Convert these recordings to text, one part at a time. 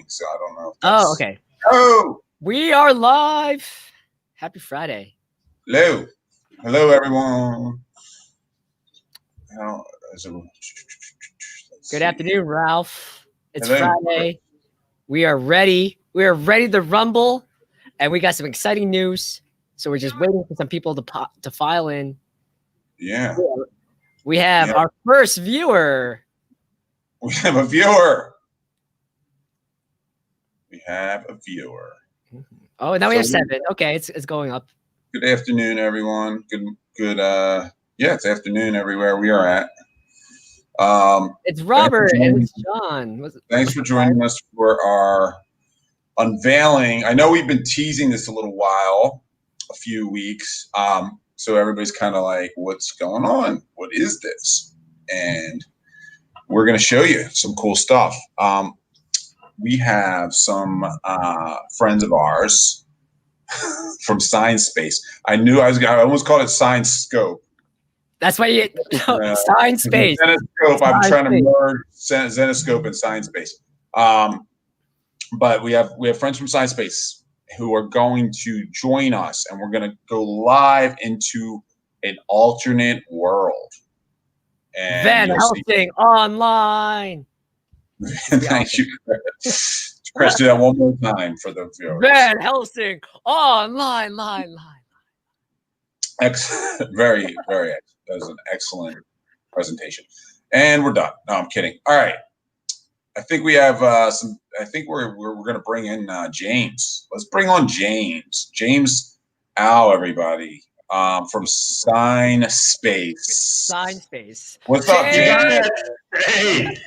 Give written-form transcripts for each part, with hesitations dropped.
so I don't know. Oh, okay. Oh, we are live. Happy Friday. Hello, everyone. Good afternoon, Ralph. It's Hello. Friday. We are ready. We are ready to rumble, and we got some exciting news. So we're just waiting for some people to file in. Yeah. We have our first viewer. We have a viewer. Oh, now we have 7. Okay, it's going up. Good afternoon, everyone. Good. It's afternoon everywhere we are at. It's Robert and it's John. Thanks for joining us for our unveiling. I know we've been teasing this a few weeks. So everybody's kind of like, what's going on? What is this? And we're going to show you some cool stuff. We have some friends of ours from Sinescape. I almost called it Sinescope. That's why you Sinescape. Zenescope. I'm trying to merge Zenescope and Sinescape. But we have friends from Sinescape who are going to join us, and we're going to go live into an alternate world. And Van Helsing online. Thank you, Chris. Do that one more time for the viewers. Van Helsing online, line. Very, very. That was an excellent presentation, and we're done. No, I'm kidding. All right. I think we have some. I think we're going to bring in James. Let's bring on James. James, everybody, from Sinescape. Sinescape. What's up, James? Hey,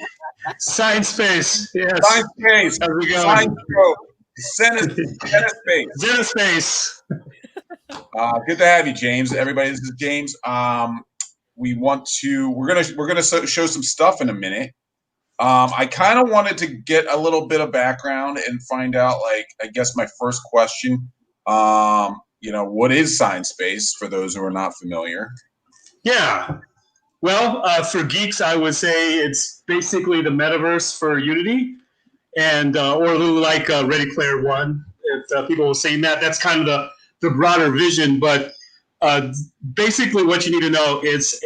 Sinescape. Yes. Sinescape. How's it going? Zenespace. Good to have you, James. Everybody, this is James. We're gonna show some stuff in a minute. I kind of wanted to get a little bit of background and find out, I guess my first question, what is Sinescape for those who are not familiar? Yeah. Well, for geeks, I would say it's basically the metaverse for Unity, and or like Ready Player One. If people will say that, that's kind of the broader vision. But basically, what you need to know is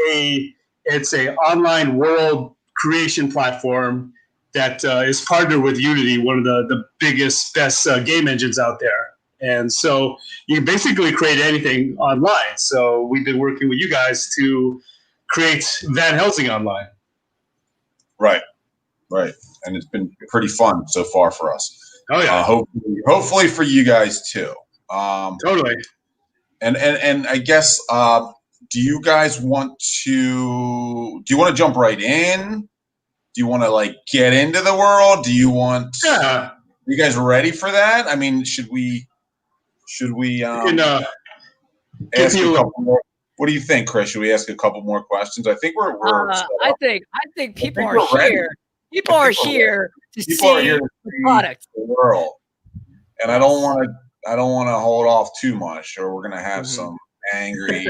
it's a online world creation platform that is partnered with Unity, one of the biggest, best game engines out there. And so you can basically create anything online. So we've been working with you guys to create Van Helsing online. Right. And it's been pretty fun so far for us. Oh yeah. Hopefully for you guys too. Totally. And I guess do you guys want to jump right in? Do you want to get into the world? Do you want? Yeah. Are you guys ready for that? I mean, should we ask a couple more? What do you think, Chris? Should we ask a couple more questions? I think we're I think people are here. People are here to see the product, the world, and I don't want to hold off too much, or we're gonna have some angry.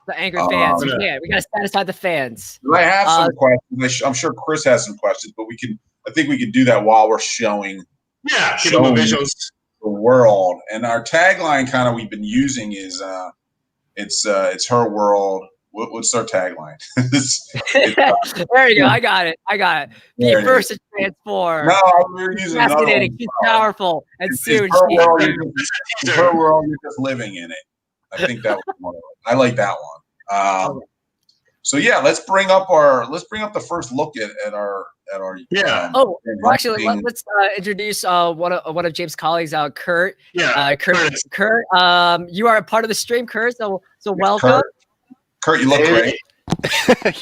The angry fans. We gotta satisfy the fans. I have some questions. I'm sure Chris has some questions, but I think we could do that while we're showing. Yeah, showing visuals. The world, and our tagline kind of we've been using is it's her world. What's our tagline? There you go. I got it. Be first to transform. No, we're using fascinating. She's powerful, and soon she's her world. You're just living in it. I think that was one of them. I like that one. So yeah, let's bring up the first look at our. Actually, let's introduce one of James' colleagues, Kurt. Yeah, Kurt. You are a part of the stream, Kurt. So welcome. Kurt, you look great.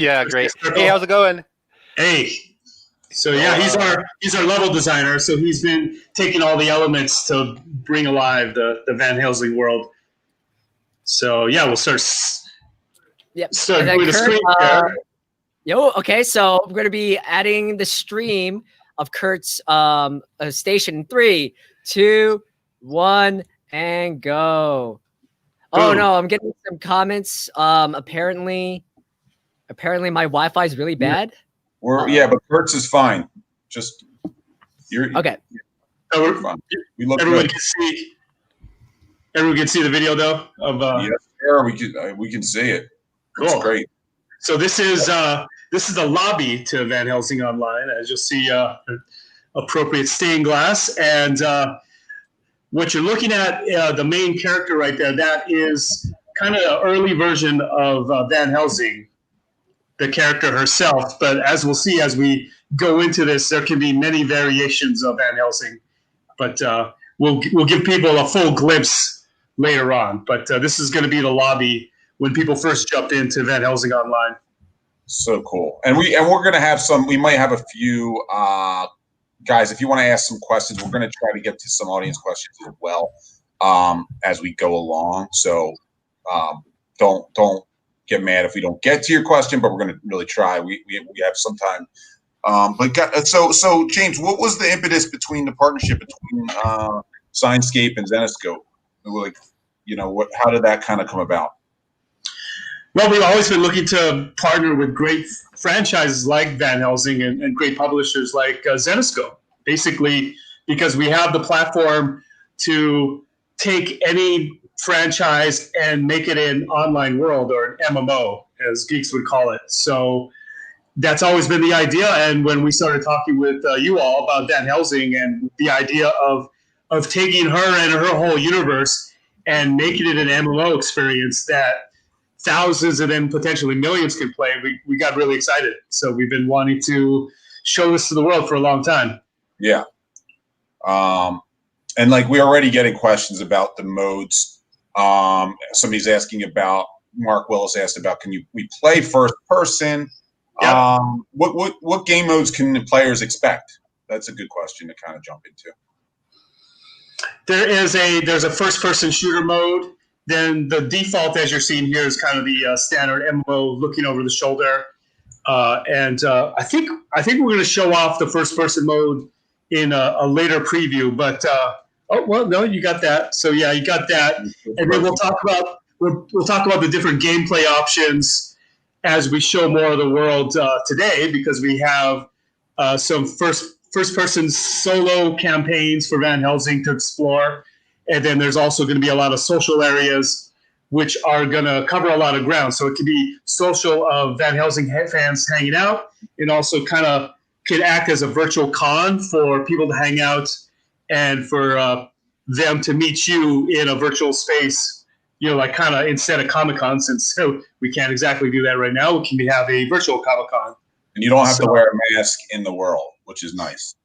Yeah, great. Hey, how's it going? Hey. So yeah, he's our level designer. So he's been taking all the elements to bring alive the Van Helsing world. So yeah, we'll start. Yep. Start doing the screen share. Okay. So we're going to be adding the stream of Kurt's station. 3, 2, 1, and go. Oh no, I'm getting some comments. Apparently my Wi-Fi is really bad. But Kurt's is fine. Just You're Okay. So you're fine. We look everyone good. can see. Everyone can see the video though of. Yes, sir. We can see it. It's Cool. great. So this is the lobby to Van Helsing Online, as you'll see, appropriate stained glass, and what you're looking at, the main character right there, that is kind of an early version of Van Helsing, the character herself. But as we'll see as we go into this, there can be many variations of Van Helsing. But we'll give people a full glimpse later on. But this is going to be the lobby when people first jump into Van Helsing Online. So cool. And we're gonna have we might have a few guys, if you want to ask some questions, we're gonna try to get to some audience questions as well as we go along. So don't get mad if we don't get to your question, but we're gonna really try. We have some time. So James, what was the impetus between the partnership between Sinescape and Zenescope? Like, how did that kind of come about? Well, we've always been looking to partner with great franchises like Van Helsing and great publishers like Zenescope, basically because we have the platform to take any franchise and make it an online world, or an MMO, as geeks would call it. So that's always been the idea. And when we started talking with you all about Van Helsing and the idea of taking her and her whole universe and making it an MMO experience that thousands and then potentially millions can play, we got really excited. So we've been wanting to show this to the world for a long time. Yeah. And like, we're already getting questions about the modes. Somebody's asking about, Mark Willis asked about, we play first person? Yep. What game modes can the players expect? That's a good question to kind of jump into. There's a first person shooter mode. Then the default, as you're seeing here, is kind of the standard MMO looking over the shoulder. And I think we're going to show off the first person mode in a later preview. But no, you got that. So yeah, you got that. And then we'll talk about the different gameplay options as we show more of the world today, because we have some first person solo campaigns for Van Helsing to explore. And then there's also going to be a lot of social areas which are going to cover a lot of ground. So it could be social of Van Helsing fans hanging out. It also kind of could act as a virtual con for people to hang out and for them to meet you in a virtual space, like kind of instead of Comic-Con, since we can't exactly do that right now. We can have a virtual Comic-Con. And you don't have to wear a mask in the world, which is nice.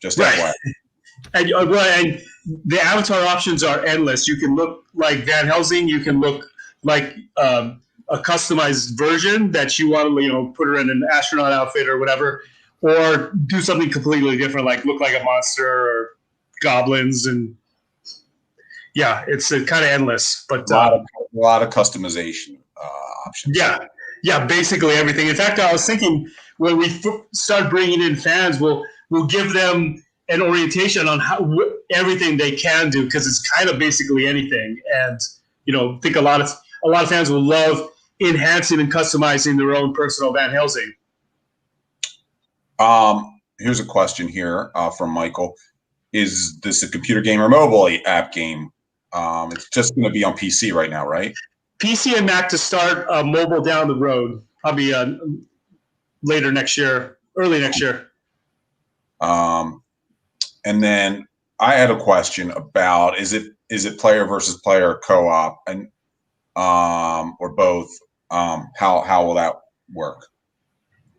Just right. And the avatar options are endless. You can look like Van Helsing. You can look like a customized version that you want to, put her in an astronaut outfit or whatever, or do something completely different, like look like a monster or goblins. And yeah, it's kind of endless. But a lot of customization options. Yeah, basically everything. In fact, I was thinking when we start bringing in fans, we'll give them an orientation on everything they can do, because it's kind of basically anything. And I think a lot of fans will love enhancing and customizing their own personal Van Helsing. Here's a question here from Michael: is this a computer game or mobile app game? It's just going to be on PC right now, right? PC and Mac to start. Mobile down the road, probably later next year, early next year. And then I had a question about, is it player versus player co-op, and or both? How will that work?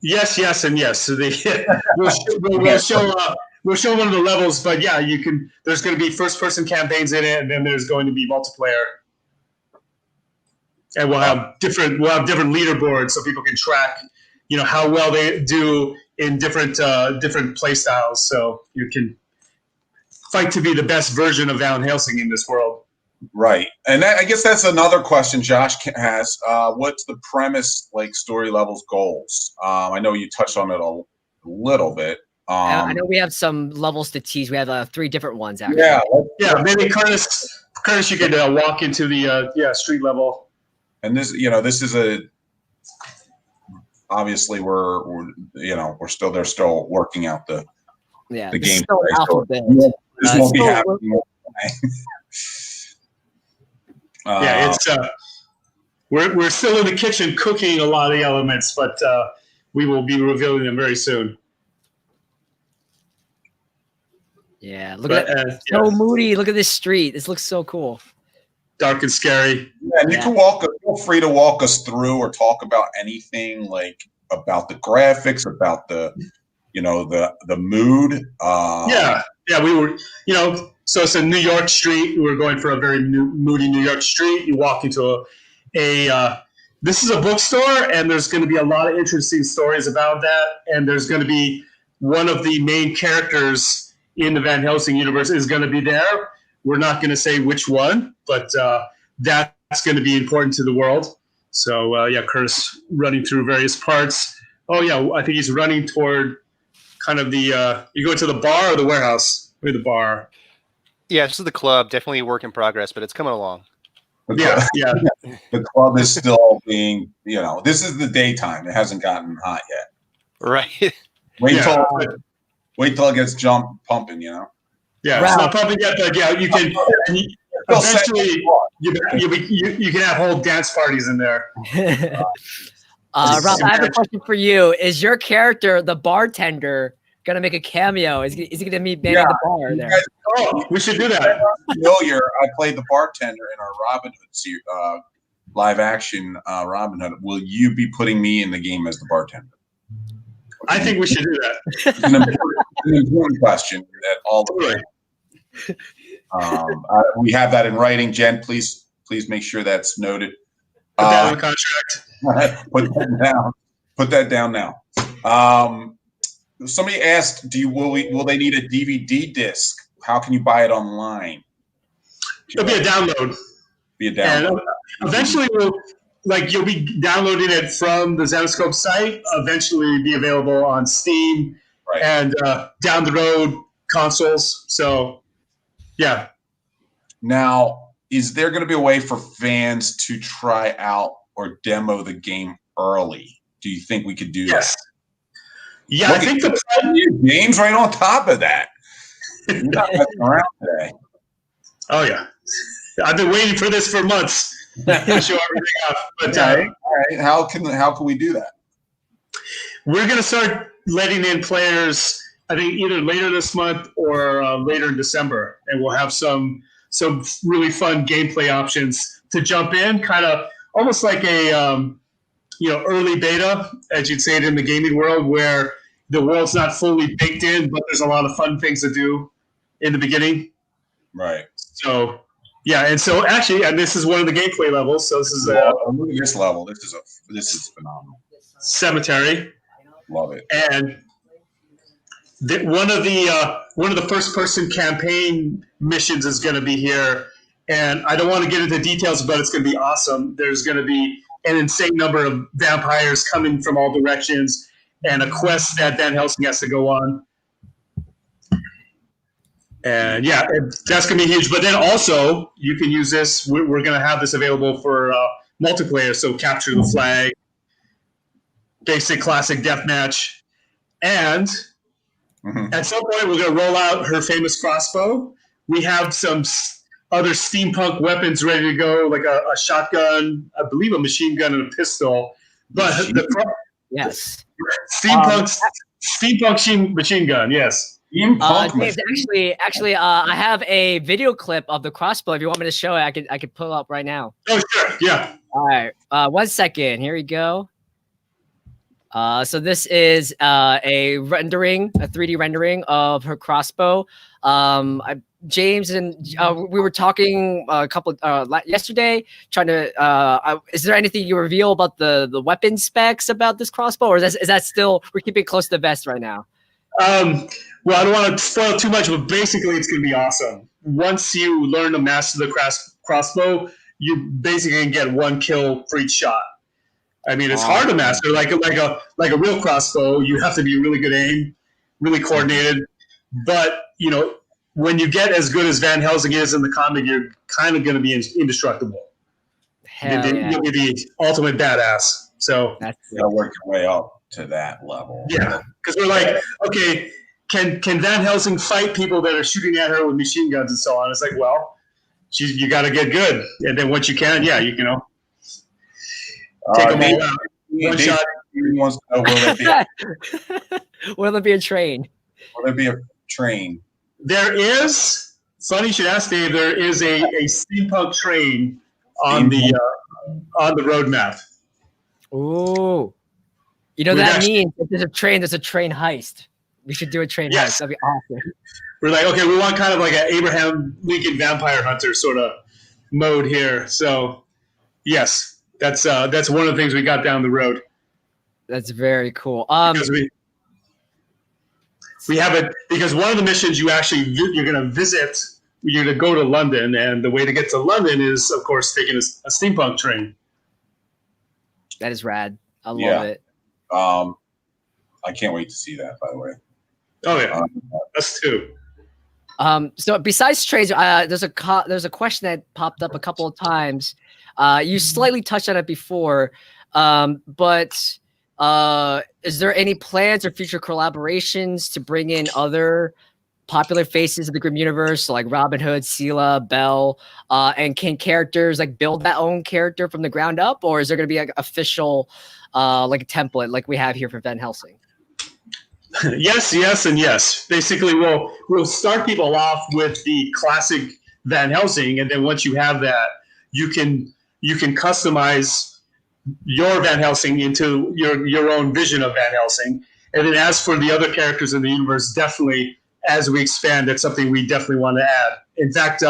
Yes, and yes. So we'll show one of the levels, but yeah, you can. There's going to be first person campaigns in it, and then there's going to be multiplayer, and we'll have different leaderboards so people can track, how well they do in different play styles, so you can fight to be the best version of Van Helsing in this world. Right. And I guess that's another question Josh has. What's the premise, like story levels, goals? I know you touched on it a little bit. I know we have some levels to tease. We have 3 different ones, actually. Yeah. Maybe Curtis, you could walk into the street level. And this is obviously they're still working out the Yeah, the this is game. still an alpha bit. This won't be still- happening. Yeah, it's we're still in the kitchen cooking a lot of the elements, but we will be revealing them very soon. Yeah, look at that. Yeah, So moody. Look at this street. This looks so cool. dark and scary. Yeah, and you can feel free to walk us through or talk about anything like about the graphics, about the the mood. Yeah, we were, so it's a New York street. We were going for a very moody New York street. You walk into this is a bookstore, and there's going to be a lot of interesting stories about that. And there's going to be one of the main characters in the Van Helsing universe is going to be there. We're not going to say which one, but that's going to be important to the world. So, Curtis running through various parts. Oh, yeah, I think he's running toward kind of the you go to the bar or the warehouse? Or the bar? Yeah, this is the club. Definitely a work in progress, but it's coming along. Yeah. The club is still being, this is the daytime. It hasn't gotten hot yet. Right. Wait till it gets pumping. Yeah, it's not pumping yet, but yeah, you can. Eventually, you can have whole dance parties in there. Rob, I have a question for you. Is your character, the bartender, gonna make a cameo? Is he gonna be manning the bar there? We should do that. Familiar. I played the bartender in our Robin Hood live action Robin Hood. Will you be putting me in the game as the bartender? I think we should do that. It's an important question that all the we have that in writing. Jen, please make sure that's noted. Put that in the contract. Put that down now. Somebody asked, will they need a DVD disc? How can you buy it online? It'll be a download. And eventually, you'll be downloading it from the Zenescope site. Eventually, be available on Steam and down the road consoles. So, yeah. Now, is there going to be a way for fans to try out or demo the game early? Do you think we could do that? Yeah, I think the game's right on top of that. You're not messing around today. Oh yeah, I've been waiting for this for months to show everything off. But all right, how can we do that? We're gonna start letting in players. I think either later this month or later in December, and we'll have some really fun gameplay options to jump in, kind of almost like a early beta, as you'd say it in the gaming world, where the world's not fully baked in, but there's a lot of fun things to do in the beginning. Right. So, yeah, and so actually, and this is one of the gameplay levels. So this is look at this level. This is phenomenal. Cemetery. Love it. And one of the first person campaign missions is going to be here, and I don't want to get into details, but it's going to be awesome. There's going to be an insane number of vampires coming from all directions, and a quest that Van Helsing has to go on. And yeah, that's going to be huge. But then also, you can use this. We're going to have this available for multiplayer. So capture the flag, basic classic deathmatch, and at some point we're going to roll out her famous crossbow. We have some other steampunk weapons ready to go, like a shotgun, I believe a machine gun, and a pistol. But steampunk machine gun, yes. James, actually, I have a video clip of the crossbow. If you want me to show it, I could pull up right now. Oh, sure, yeah. All right, 1 second. Here we go. So this is a 3D rendering of her crossbow. James and we were talking a couple yesterday, trying to. Is there anything you reveal about the weapon specs about this crossbow, or is that still we're keeping it close to the vest right now? Well, I don't want to spoil too much, but basically, it's going to be awesome. Once you learn to master the crossbow, you basically can get 1 kill for each shot. I mean, it's hard to master. Like a real crossbow, you have to be really good aim, really coordinated. But when you get as good as Van Helsing is in the comic, you're kind of going to be indestructible. You'll be the ultimate badass. So you got to work your way up to that level. Yeah, because we're like, okay, can Van Helsing fight people that are shooting at her with machine guns and so on? It's like, well, you got to get good, and then once you can, take them all out. One shot. Wants to know, will there be a train? Will there be a train? There is. Funny you should ask, Dave. There is a steampunk train on the roadmap. Ooh, that means if there's a train heist. We should do a train heist. That'd be awesome. We're like, okay, we want kind of like an Abraham Lincoln Vampire Hunter sort of mode here. So, yes, that's one of the things we got down the road. That's very cool. Because we have it because one of the missions you're going to visit. You're going to go to London, and the way to get to London is, of course, taking a steampunk train. That is rad. I love it. I can't wait to see that. By the way. Oh yeah, us too. So besides trains, there's a question that popped up a couple of times. You slightly touched on it before, but is there any plans or future collaborations to bring in other popular faces of the Grim universe, so like Robin Hood, Sela, Belle, and can characters like build that own character from the ground up, or is there going to be like official like a template like we have here for Van Helsing? Yes, and yes. Basically, we'll start people off with the classic Van Helsing, and then once you have that, you can customize your Van Helsing into your own vision of Van Helsing. And then as for the other characters in the universe, definitely as we expand, that's something we definitely want to add. In fact,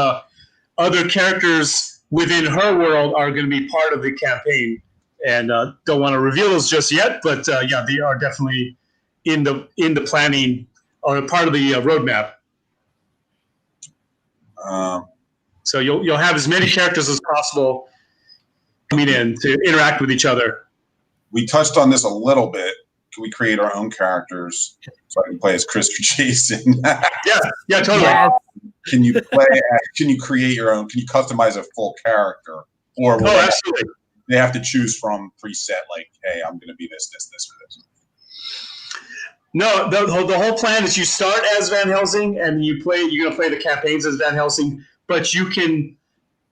other characters within her world are going to be part of the campaign, and don't want to reveal those just yet. But they are definitely in the planning or part of the roadmap. So you'll have as many characters as possible coming in to interact with each other. We touched on this a little bit. Can we create our own characters so I can play as Chris or Jason? yeah, totally. Yes. Can you create your own? Can you customize a full character? Or absolutely. They have to choose from preset, like, hey, I'm going to be this, or this. No, the whole plan is you start as Van Helsing and you're going to play the campaigns as Van Helsing, but you can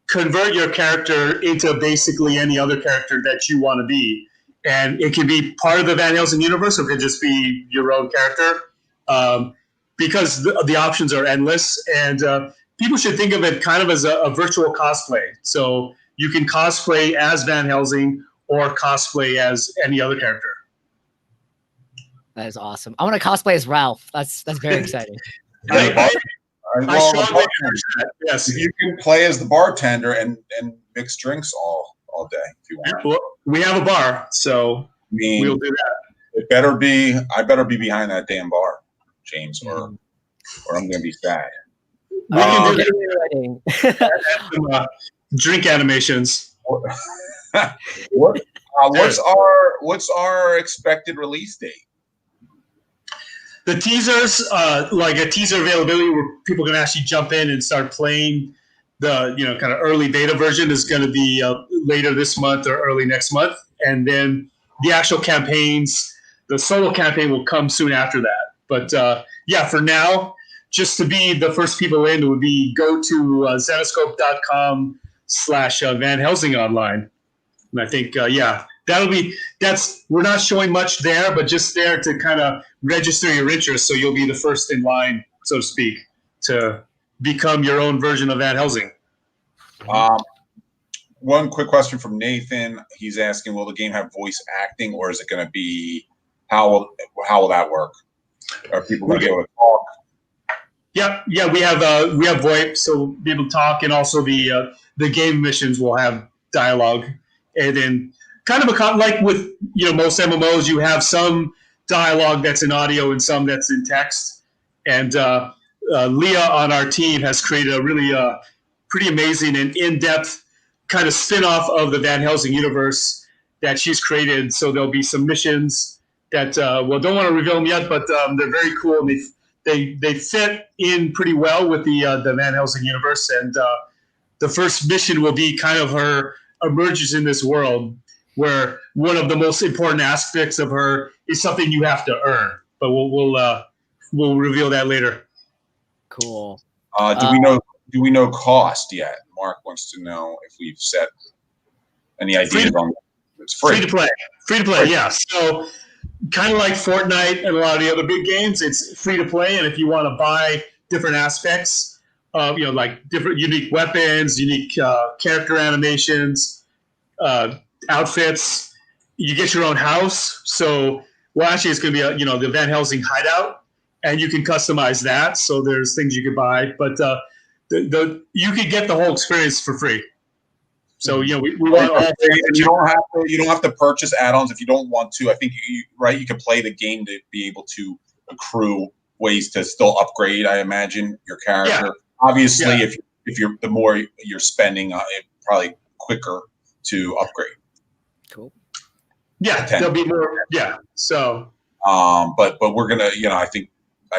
convert your character into basically any other character that you want to be. And it can be part of the Van Helsing universe, or it could just be your own character, because the options are endless. And people should think of it kind of as a virtual cosplay. So you can cosplay as Van Helsing or cosplay as any other character. That is awesome. I want to cosplay as Ralph. That's very exciting. I strongly encourage that. Yes, you can play as the bartender and mix drinks all day if you want. Well, we have a bar, so we'll do that. I better be behind that damn bar, James, or I'm going to be sad. We can do that. Drink animations. What's our expected release date? The teasers, like a teaser availability where people can actually jump in and start playing the kind of early beta version is going to be later this month or early next month. And then the actual campaigns, the solo campaign will come soon after that. But for now, just to be the first people in would be go to Zenescope.com/Van Helsing online. And I think, we're not showing much there, but just there to kind of register your interest. So you'll be the first in line, so to speak, to become your own version of Van Helsing. One quick question from Nathan. He's asking, will the game have voice acting, or is it going to be, how will that work? Are people going to be able to talk? Yeah, we have VoIP, so we'll be able to talk, and also the game missions will have dialogue. And then kind of like with most MMOs, you have some dialogue that's in audio and some that's in text. And Leah on our team has created a really pretty amazing and in-depth kind of spin-off of the Van Helsing universe that she's created. So there'll be some missions that don't want to reveal them yet, but they're very cool, and they fit in pretty well with the Van Helsing universe. And the first mission will be kind of her emerges in this world, where one of the most important aspects of her is something you have to earn. But we'll we'll reveal that later. Cool. Do we know cost yet? Mark wants to know if we've set any ideas on. It's free. Free to play. Yeah. So kind of like Fortnite and a lot of the other big games, it's free to play. And if you want to buy different aspects, like different unique weapons, unique character animations, outfits, you get your own house. So, well, actually, it's going to be the Van Helsing hideout, and you can customize that. So there's things you could buy, but you could get the whole experience for free. So we want all. You don't have to purchase add-ons if you don't want to. I think you can play the game to be able to accrue ways to still upgrade. I imagine your character. Yeah. Obviously, if you're the more you're spending, it probably quicker to upgrade. Cool. Yeah, there'll be more. Yeah. So. But we're gonna, I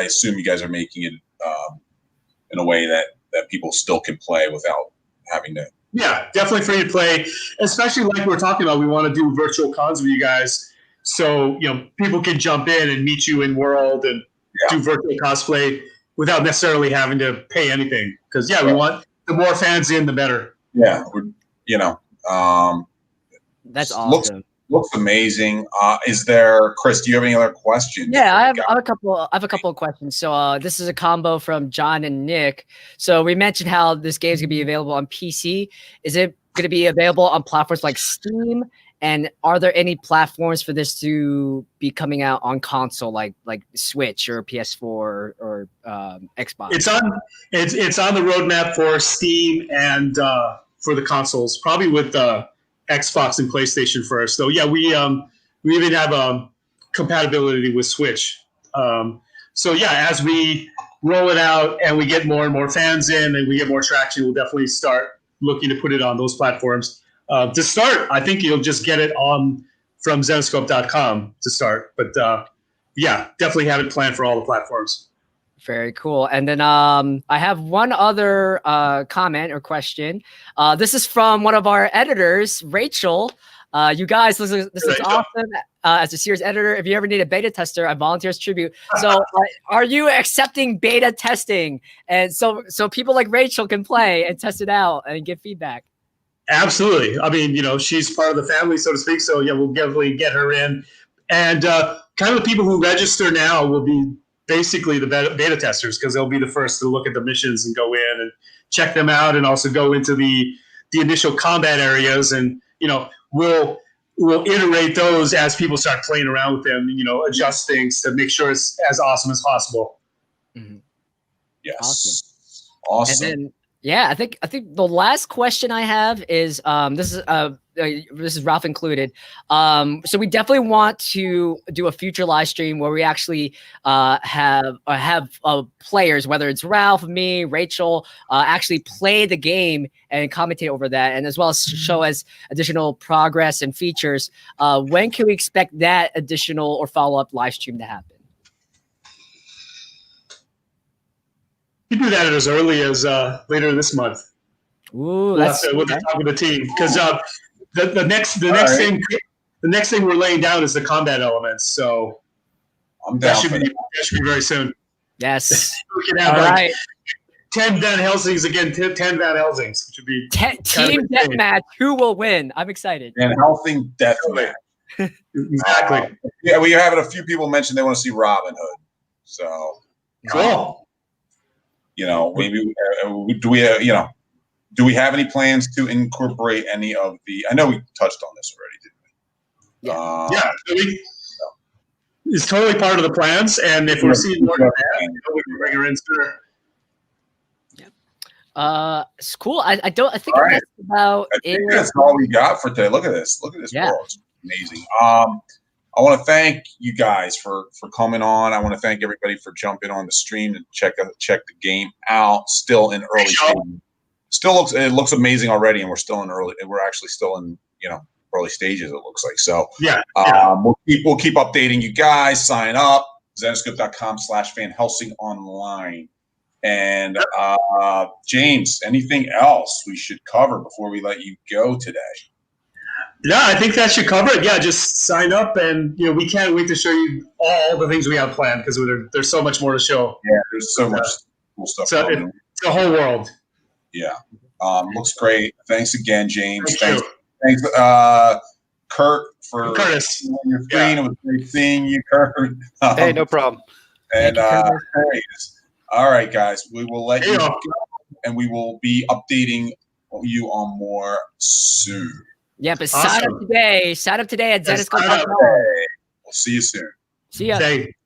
assume you guys are making it in a way that people still can play without having to. Yeah, definitely free to play, especially like we're talking about. We want to do virtual cons with you guys, so people can jump in and meet you in world and do virtual cosplay without necessarily having to pay anything. Because we want the more fans in, the better. Yeah, that's awesome. Looks amazing. Is there, Chris? Do you have any other questions? Yeah, I have a couple of questions. So this is a combo from John and Nick. So we mentioned how this game is going to be available on PC. Is it going to be available on platforms like Steam? And are there any platforms for this to be coming out on console, like Switch or PS4 or Xbox? It's on the roadmap for Steam and for the consoles, probably with Xbox and PlayStation first. So we even have compatibility with Switch. As we roll it out and we get more and more fans in and we get more traction, we'll definitely start looking to put it on those platforms. To start, I think you'll just get it from Zenescope.com to start. But definitely have it planned for all the platforms. Very cool. And then I have one other comment or question. This is from one of our editors, Rachel. You guys, this is awesome. As a series editor, if you ever need a beta tester, I volunteer as tribute. So are you accepting beta testing? And so people like Rachel can play and test it out and give feedback. Absolutely. I mean, she's part of the family, so to speak. So we'll definitely get her in. And kind of the people who register now will be basically the beta testers, because they'll be the first to look at the missions and go in and check them out, and also go into the initial combat areas. And we'll iterate those as people start playing around with them. Adjust things to make sure it's as awesome as possible. Mm-hmm. Yes, awesome. And then, I think the last question I have is this is Ralph included. So we definitely want to do a future live stream where we actually have players, whether it's Ralph, me, Rachel, actually play the game and commentate over that, and as well as show us additional progress and features. When can we expect that additional or follow-up live stream to happen? You do that as early as later this month. Ooh, we'll talk with the team, because the next thing we're laying down is the combat elements. So that should be very soon. Yes. We can have 10 Van Helsings again. 10 Van Helsings, which would be team deathmatch. Who will win? I'm excited. Van Helsing deathmatch. Exactly. We have a few people mention they want to see Robin Hood. So cool. Maybe do we have any plans to incorporate any of the? I know we touched on this already, didn't we? It's totally part of the plans, and if we're seeing more demand, we can bring her in sooner. It's cool. I think that's about it. That's all we got for today. Look at this. Look at this world. It's amazing. I want to thank you guys for coming on. I want to thank everybody for jumping on the stream and check the game out. Still in early stages. It looks amazing already, and we're actually still in early stages. It looks like so. We'll keep updating you guys. Sign up Zenescope.com/Van Helsing online. And James, anything else we should cover before we let you go today? Yeah, I think that should cover it. Yeah, just sign up, and we can't wait to show you all the things we have planned because there's so much more to show. Yeah, there's so much cool stuff So coming. it's a whole world. Yeah, looks great. Thanks again, James. Thank Thanks, Kurt, for Curtis. on your screen. Yeah. It was great seeing you, Kurt. Hey, no problem. And Thank you, Curtis. Curtis. All right, guys, we will let Hey, you y'all. go, and we will be updating you on more soon. Yeah, but sign up Awesome. today. Sign up today at Yes, sign up. Zenescope.com. We'll see you soon. See ya. Okay.